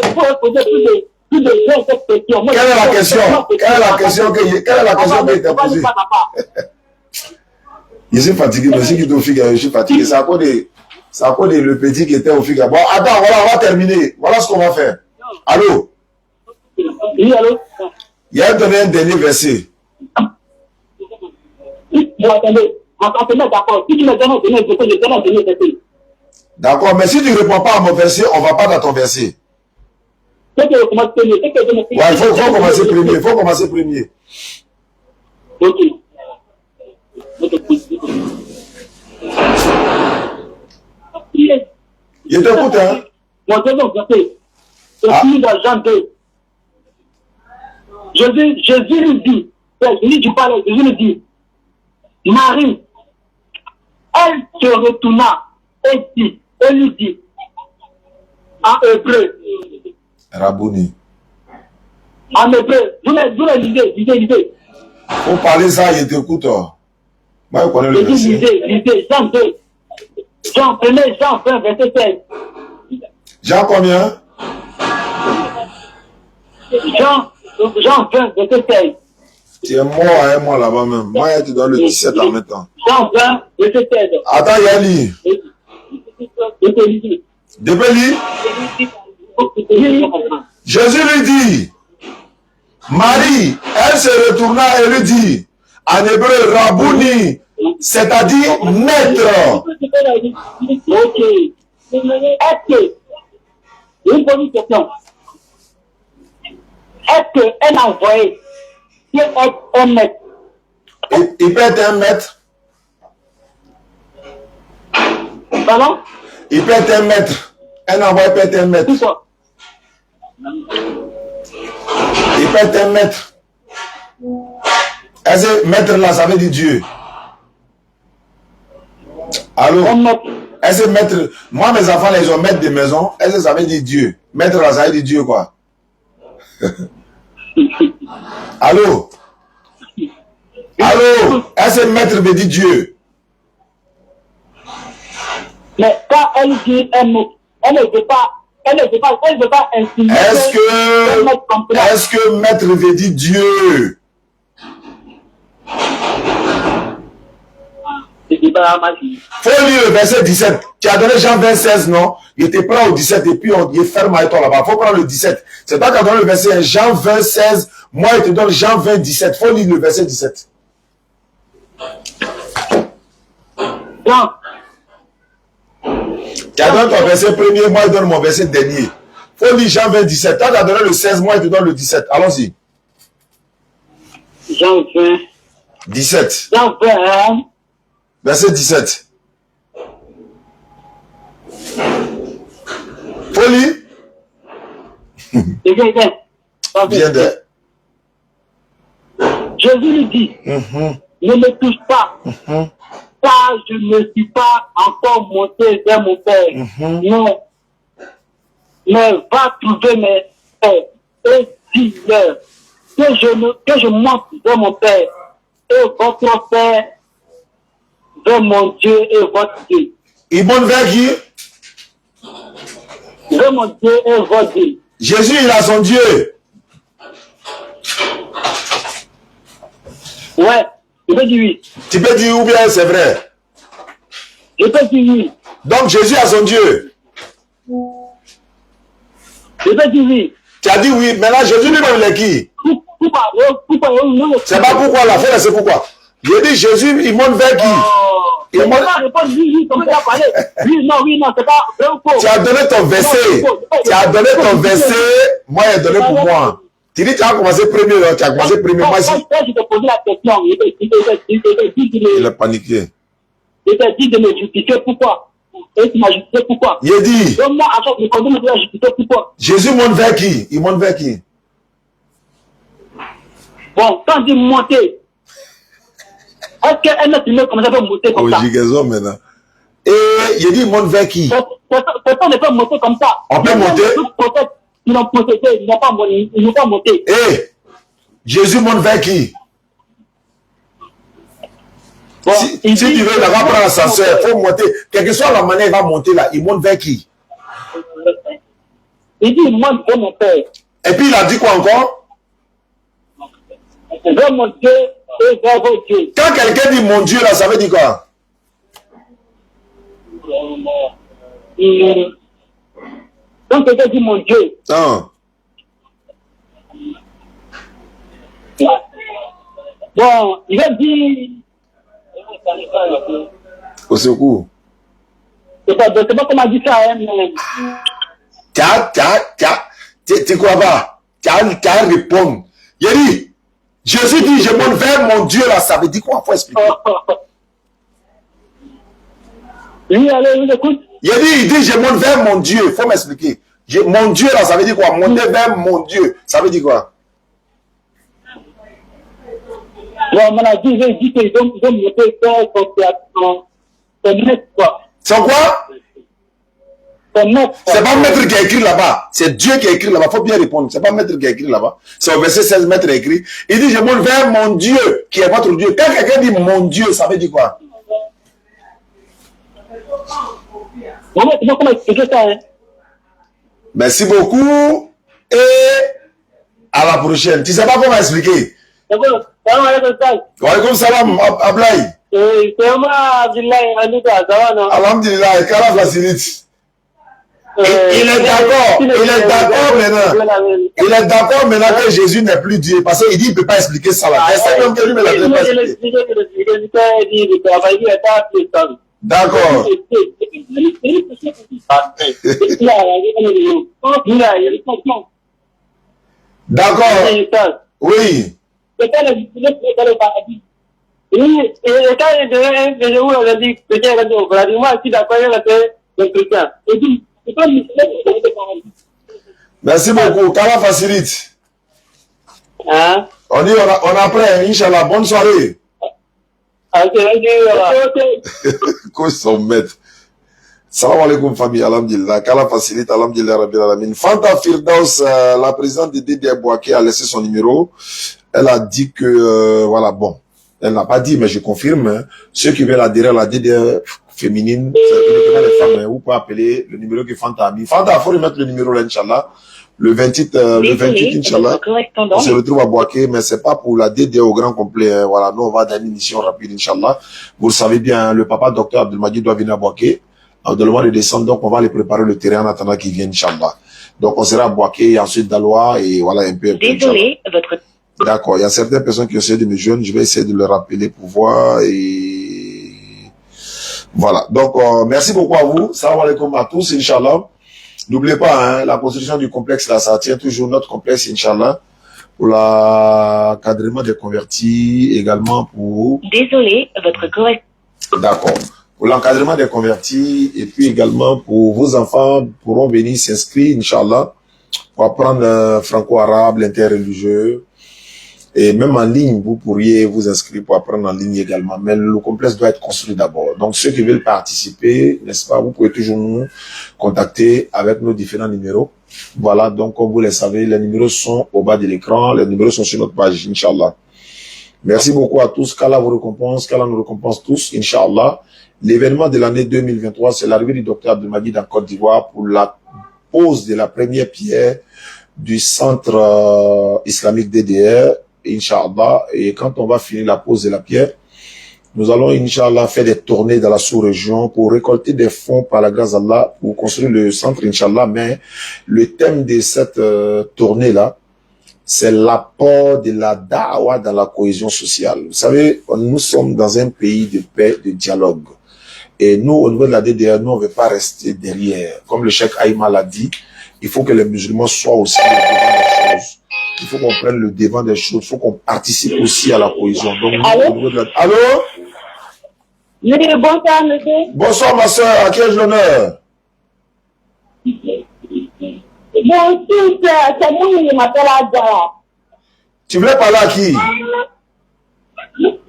plus de cette question. Quelle est la question? Quelle est la question que t'a posée? Je suis fatigué, merci qui t'ont figa, je suis fatigué. C'est à cause de le petit qui était au figa. Bon, attends, voilà, on va terminer. Voilà ce qu'on va faire. Allô? Oui, allô? Il y a un dernier verset. Bon, attendez. D'accord. Si tu me donnes un dernier verset, je donne un dernier verset. D'accord, mais si tu ne réponds pas à mon verset, on ne va pas dans ton verset. C'est que je commence premier. Ouais, il faut commencer premier. Il faut commencer premier. Ok. Je t'écoute, hein? Mon deuxième verset, c'est celui dans Jean 2. Jésus lui dit, Jésus lui dit, Marie, elle se retourna et lui dit, en hébreu, Rabouni. En hébreu, vous le lisez. Pour parler ça, je t'écoute. Moi, je connais le verset. Lisez, Jean 2. Jean 20, verset 16. Jean combien? Jean 20, verset 16. Tu es mort à un mois là-bas même. Moi, je te donne le 17 en même temps. Jean 20, verset 16. Attends, Yali. Depuis lui, Jésus lui dit, Marie, elle se retourna et lui dit, en hébreu, Rabouni, c'est-à-dire maître. Ok. est-ce que, une bonne question, est-ce qu'un envoyé peut être un maître? Il peut être un maître. Pardon? Il peut être un maître. Un envoyé peut être un maître. Tout ça. Il peut être un maître. Est-ce que maître là, ça veut dire Dieu? Allô? Un maître. Est-ce que maître... Moi, mes enfants, là, ils ont maître de maison. Est-ce que ça veut dire Dieu? Maître là, ça veut dire Dieu, quoi? Allô? Allô? Est-ce que maître veut dire Dieu? Mais quand elle dit un maître, elle ne veut pas insinuer Est-ce que maître veut dire Dieu? Faut lire le verset 17. Tu as donné Jean 26, non? Il était prêt au 17 et puis il est ferme avec toi là-bas. Faut prendre le 17. C'est pas quand on donne le verset Jean 26. Moi, il te donne Jean 20, 17. Faut lire le verset 17. Non. Tu as donné ton verset premier, moi, il donne mon verset dernier. Faut lire Jean 20, 17. Quand tu as donné le 16, moi, il te donne le 17. Allons-y. Jean 20. 17. Jean 20. Verset 17. Faut lire. Viens de... Jésus lui dit, ne me touche pas, car je ne suis pas encore monté vers mon Père. Mais va trouver mes frères et dis-leur que je monte vers mon Père et votre Père, vers mon Dieu et votre Dieu. Il monte vers qui? Vers mon Dieu et votre Dieu. Jésus, il a son Dieu. Ouais, je peux dire oui. Tu peux dire ou bien c'est vrai. Je peux dire oui. Donc Jésus a son Dieu. Je peux dire oui. Tu as dit oui. Maintenant Jésus lui-même il est qui? Pourquoi? C'est pas pourquoi la fin, c'est pourquoi. Je dis Jésus, il monte vers qui? Il monte. Oui, non, c'est pas. Tu as donné ton verset. Tu as donné ton verset. Moi, il a donné pour moi. Tu dis, tu as commencé premier, tu as commencé premier. Moi, je te posais la question, il a paniqué. Il t'a dit de me justifier pourquoi. Et tu m'as justifié pourquoi. Il a dit. Donc moi, à chaque fois, je me justifier pourquoi. Jésus monte vers qui? Il monte vers qui? Bon, quand il monter, est-ce qu'un être humain comme ça peut monter comme ça? Maintenant. Et il dit, il monte vers qui? Personne ne peut monter comme ça. On peut monter? Ils n'ont pas monté. Et Jésus monte vers qui? Bon, si tu veux, il va prendre l'ascenseur, il faut monter. Quelle que soit la manière, il va monter là. Il monte vers qui? Il dit, il monte vers mon Père. Et puis il a dit quoi encore? Vers mon Dieu et vers votre Dieu. Quand quelqu'un dit mon Dieu là, ça veut dire quoi? Quand quelqu'un dit mon Dieu. Non. Bon, il va dire. Au secours. C'est pas comment dire ça, hein, mais. Tu crois pas? Tu as répondre. Il dit, Jésus dit, je monte vers mon Dieu là, ça veut dire quoi? Il faut expliquer. Oui, allez, vous écoute. Il dit, je monte vers mon Dieu. Il faut m'expliquer. Mon Dieu là, ça veut dire quoi? Monter vers mon Dieu, ça veut dire quoi? Bon, on m'a dit, il dit qu'ils vont monter vers son maître, quoi. C'est quoi? C'est pas maître qui a écrit là-bas. C'est Dieu qui a écrit là-bas. Il faut bien répondre. C'est pas maître qui a écrit là-bas. C'est au verset 16, maître écrit. Il dit, je monte vers mon Dieu, qui est votre Dieu. Quand quelqu'un dit mon Dieu, ça veut dire quoi? Comment expliquer ça, hein? Merci beaucoup. Et à la prochaine. Tu sais pas comment expliquer? C'est bon. Wa alaikum salam, Ablaï. C'est vraiment Abdoulaye Anita, ça va, non? Alhamdulillah, qu'Allah facilite. Il est d'accord. Il est d'accord maintenant. Il est d'accord maintenant que Jésus n'est plus Dieu. Parce qu'il dit qu'il ne peut pas expliquer ça là. C'est ça que lui-même l'a pas expliqué. D'accord. D'accord. Oui. Et quand il devait où on a dit que c'était radio, moi je suis d'accord avec les chrétiens. Et puis, c'est pas Merci beaucoup. Qu'Allah facilite. Hein? On dit on apprend, Inch'Allah. Bonne soirée. Quoi son maître. Salam alaikum famille, alhamdulillah. Qu'Allah facilite, alhamdulillah, rabbil alamin. Fanta Firdaus, la présidente de DDR Boaké a laissé son numéro. Elle a dit que, voilà, bon. Elle n'a pas dit, mais je confirme, hein, ceux qui veulent adhérer à la DDR féminine, c'est uniquement les femmes, hein, vous pouvez appeler le numéro que Fanta a mis. Fanta, il faut remettre le numéro là, Inch'Allah. Le 28, Inch'Allah, on se retrouve à Boaké, mais c'est pas pour la DDR au grand complet, hein, voilà. Nous, on va dans une mission rapide, Inch'Allah. Vous le savez bien, hein, le papa docteur Abdelmadi doit venir à Boaké. Dans le mois de décembre, donc on va aller préparer le terrain en attendant qu'il vienne, Inch'Allah. Donc on sera à Boaké, ensuite Daloa, et voilà un peu. Désolé, votre... D'accord, il y a certaines personnes qui essaient de me joindre, je vais essayer de le rappeler pour voir et voilà. Donc merci beaucoup à vous. Salam alaikum à tous, Inch'Allah. N'oubliez pas, hein, la construction du complexe là, ça tient toujours notre complexe, Inch'Allah, pour l'encadrement des convertis, également pour... Désolé, votre correct. D'accord. Pour l'encadrement des convertis et puis également pour vos enfants pourront venir s'inscrire, Inch'Allah, pour apprendre franco-arabe, l'interreligieux. Et même en ligne, vous pourriez vous inscrire pour apprendre en ligne également. Mais le complexe doit être construit d'abord. Donc, ceux qui veulent participer, n'est-ce pas, vous pouvez toujours nous contacter avec nos différents numéros. Voilà, donc comme vous le savez, les numéros sont au bas de l'écran. Les numéros sont sur notre page, Inch'Allah. Merci beaucoup à tous. Qu'Allah vous récompense, qu'Allah nous récompense tous, Inch'Allah. L'événement de l'année 2023, c'est l'arrivée du docteur Abdelmadi en Côte d'Ivoire pour la pose de la première pierre du centre islamique DDR. Inch'Allah, et quand on va finir la pose de la pierre, nous allons, Inch'Allah, faire des tournées dans la sous-région pour récolter des fonds par la grâce d'Allah pour construire le centre, Inch'Allah. Mais le thème de cette tournée-là, c'est l'apport de la da'wa dans la cohésion sociale. Vous savez, nous sommes dans un pays de paix, de dialogue. Et nous, au niveau de la DDR, nous, on ne veut pas rester derrière. Comme le cheikh Aïma l'a dit, il faut que les musulmans soient aussi au devant des choses. Il faut qu'on prenne le devant des choses. Il faut qu'on participe aussi à la cohésion. Donc, Allô? au niveau de la... Allô? Oui, bonsoir, monsieur. Bonsoir, ma soeur. À qui ai-je l'honneur? Bon, c'est moi qui m'appelle Adja. Tu voulais parler à qui? Je dis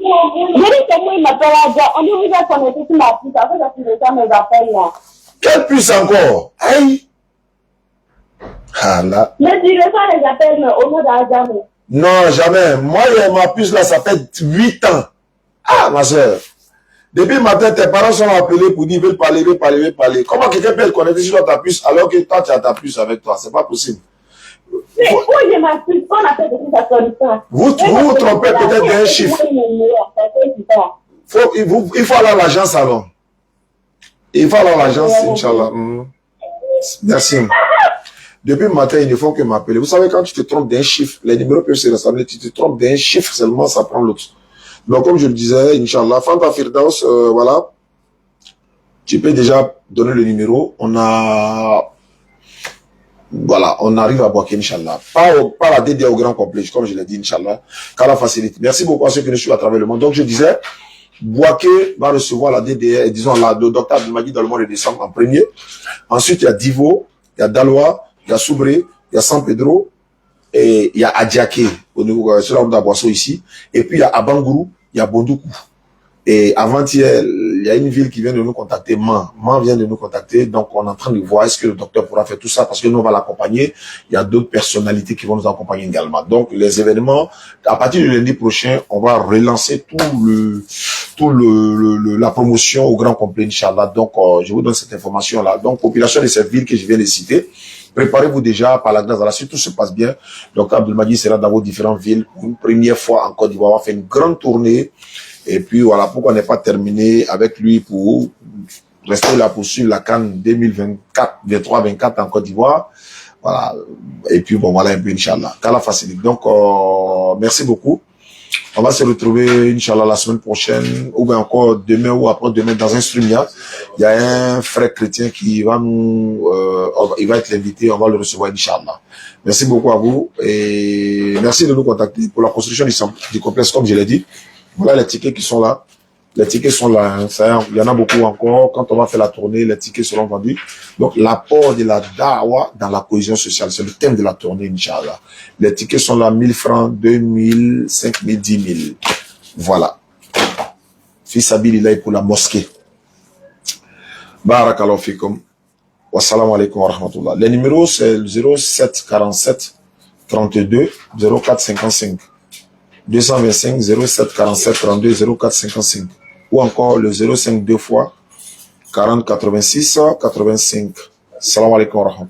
c'est moi qui m'appelle Adja. On dit vous êtes connecté sur ma puce. Après, je suis déjà mes appels là. Quelle puce encore? Aïe! Ah là. Mais tu reçois les appels, mais au nom d'Adja. Non, jamais. Moi, ma puce là, ça fait 8 ans. Ah, ma soeur. Depuis le matin, tes parents sont appelés pour dire, ils veulent parler. Comment quelqu'un peut être connecté sur ta puce alors que toi, tu as ta puce avec toi? C'est pas possible. Mais où j'ai ma puce? On appelle depuis ça sonne pas. Vous vous trompez peut-être d'un chiffre. Il faut aller à l'agence alors. Il faut aller à l'agence, Inch'Allah. Merci. Depuis le matin, il ne faut que m'appeler. Vous savez, quand tu te trompes d'un chiffre, les numéros peuvent se ressembler. Tu te trompes d'un chiffre seulement, ça prend l'autre. Donc, comme je le disais, Inch'Allah, Fanta Firdaus, voilà. Tu peux déjà donner le numéro. Voilà, on arrive à Boaké, Inch'Allah. Pas la DDR au grand complet, comme je l'ai dit, Inch'Allah. Qu'Allah facilite. Merci beaucoup à ceux qui nous suivent à travers le monde. Donc, je disais, Boaké va recevoir la DDR, disons, le docteur Abdelmadi dans le mois de décembre en premier. Ensuite, il y a Divo, il y a Daloa, il y a Soubré, il y a San Pedro, et il y a Adjaké, au niveau, sur la route d'Aboisseau ici. Et puis, il y a Abangourou, il y a Bondoukou. Et avant-hier, il y a une ville qui vient de nous contacter, Man vient de nous contacter, donc on est en train de voir est-ce que le docteur pourra faire tout ça, parce que nous on va l'accompagner. Il y a d'autres personnalités qui vont nous accompagner également. Donc les événements, à partir du lundi prochain, on va relancer la promotion au grand complet, Inch'Allah. Donc je vous donne cette information-là. Donc population de cette ville que je viens de citer, préparez-vous déjà par la grâce d'Allah. Si tout se passe bien, donc Abdelmadi sera dans vos différentes villes pour une première fois en Côte d'Ivoire. On va faire une grande tournée. Et puis voilà, pourquoi on n'est pas terminé avec lui pour rester là pour suivre la CAN 2024, 23-24 en Côte d'Ivoire. Voilà. Et puis bon, voilà un peu, Inch'Allah. Qu'Allah facilite. Donc, merci beaucoup. On va se retrouver, Inch'Allah, la semaine prochaine, ou bien encore demain ou après-demain dans un stream. Il y a un frère chrétien qui va il va être l'invité, on va le recevoir, Inch'Allah. Merci beaucoup à vous et merci de nous contacter pour la construction du complexe, comme je l'ai dit. Voilà les tickets qui sont là. Les tickets sont là, hein. Ça, il y en a beaucoup encore. Quand on va faire la tournée, les tickets seront vendus. Donc, l'apport de la da'wa dans la cohésion sociale, c'est le thème de la tournée, Inch'Allah. Les tickets sont là, 1000 francs, 2000, 5000, 10 000. Voilà. Fils Abilillah pour la mosquée. Barakallahu fikum. Wassalamu alaikum wa rahmatullah. Les numéros, c'est le 07 47 32 04 55. 225 07 47 32 04 55. Ou encore le 05 2 fois 40 86 85. Salam alaikum wa rahmatullah.